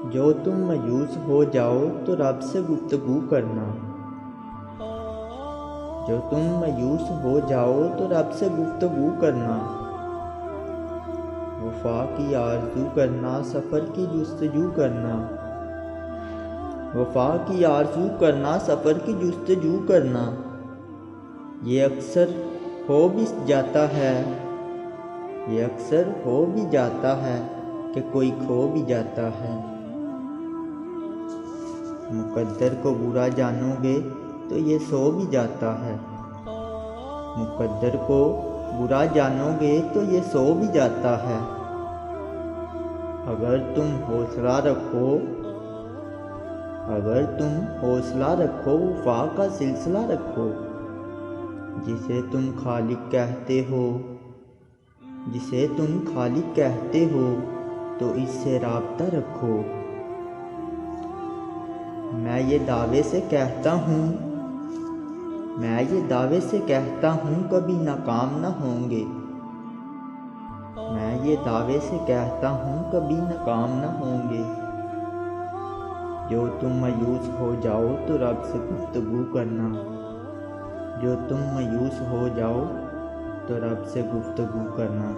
जो तुम मायूस हो जाओ तो रब से गुफ्तगू करना। जो तुम मायूस हो जाओ तो रब से गुफ्तगू करना। वफा की आरज़ू करना, सफ़र की जुस्तजू करना। वफा की आरज़ू करना, सफ़र की जुस्तजू करना। ये अक्सर हो भी जाता है, ये अक्सर हो भी जाता है कि कोई खो भी जाता है। मुक़द्दर को बुरा जानोगे तो ये सो भी जाता है। मुक़द्दर को बुरा जानोगे तो ये सो भी जाता है। अगर तुम हौसला रखो, अगर तुम हौसला रखो, वफा का सिलसिला रखो। जिसे तुम खालिक कहते हो, जिसे तुम खालिक कहते हो, तो इससे राब्ता रखो। मैं ये दावे से कहता हूँ, मैं ये दावे से कहता हूँ कभी नाकाम न होंगे। मैं ये दावे से कहता हूँ कभी नाकाम न होंगे। जो तुम मायूस हो जाओ तो रब से गुफ्तगू करना। जो तुम मायूस हो जाओ तो रब से गुफ्तगू करना।